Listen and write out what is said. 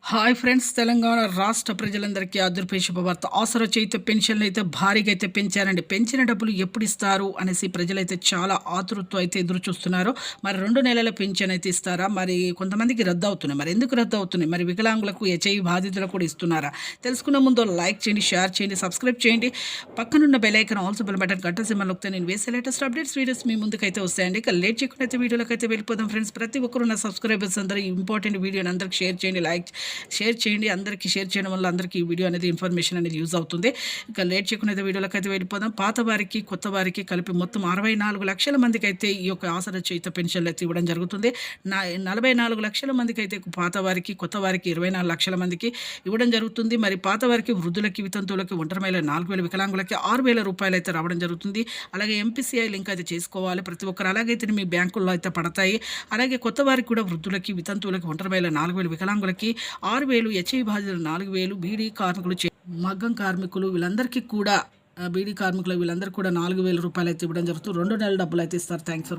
Hi friends, Telangana రాష్ట్ర ప్రజలందరికీ అదృపే శుభవార్త. ఆసరా చేయుత పెన్షన్లు అయితే భారీగా అయితే పెంచారండి. పెంచిన డబ్బులు ఎప్పుడు ఇస్తారు అనేసి ప్రజలైతే చాలా ఆతృతతో అయితే ఎదురు చూస్తున్నారు. మరి 2 నెలల పెన్షన్ అయితే ఇస్తారా? మరి కొంతమందికి రద్దు అవుతున్నాయి. మరి ఎందుకు రద్దు అవుతున్నాయి? మరి వికలాంగులకు, హెచ్ఐవి బాధితులకు కూడా ఇస్తున్నారా? తెలుసుకునే ముందు లైక్ చేయండి, షేర్ చేయండి, సబ్స్క్రైబ్ చేయండి. పక్కనున్న bell icon also bell button గంట సింబల్ నొక్కితే నేను వేసే లేటెస్ట్ అప్డేట్స్ వీడియోస్ మీ ముందుకైతే వస్తాయండి. ఇక లేట్ చేయకుండా అయితే వీడియోలోకి అయితే వెళ్ళిపోదాం ఫ్రెండ్స్. ప్రతి ఒక్కరు నా సబ్స్క్రైబర్స్ అందరూ ఇంపార్టెంట్ వీడియోని అందరికి షేర్ చేయండి, షేర్ చేయండి. అందరికీ షేర్ చేయడం వల్ల అందరికీ ఈ వీడియో అనేది ఇన్ఫర్మేషన్ అనేది యూజ్ అవుతుంది. ఇక లేట్ చేయకుండా అయితే వీడియోలోకి అయితే వెళ్ళిపోదాం. పాత వారికి, కొత్త వారికి కలిపి మొత్తం 64 లక్షల మందికి అయితే ఈ యొక్క ఆసరా చేయుత పెన్షన్లు అయితే ఇవ్వడం జరుగుతుంది. 44 లక్షల మందికి అయితే పాత వారికి, కొత్త వారికి 24 లక్షల మందికి ఇవ్వడం జరుగుతుంది. మరి పాత వారికి, వృద్ధులకి, వితంతువులకి, ఒంటరి మహిళ 4,000, వికలాంగులకి 6,000 రూపాయలు అయితే రావడం జరుగుతుంది. అలాగే ఎంపీసీఐ లింక్ అయితే చేసుకోవాలి ప్రతి ఒక్కరు. అలాగైతే మీ బ్యాంకుల్లో అయితే పడతాయి. అలాగే కొత్త వారికి కూడా వృద్ధులకి, వితంతువులకి, ఒంటరి మహిళ 4,000, వికలాంగులకి 6,000, హెచ్ఐవి బాధితులు 4,000, బీడీ కార్మికులు, మగ్గం కార్మికులు వీళ్ళందరికీ కూడా బీడీ కార్మికులు వీళ్ళందరూ కూడా 4,000 రూపాయలు అయితే ఇవ్వడం జరుగుతుంది. 2 నెలల డబ్బులు అయితే ఇస్తారు. Thanks for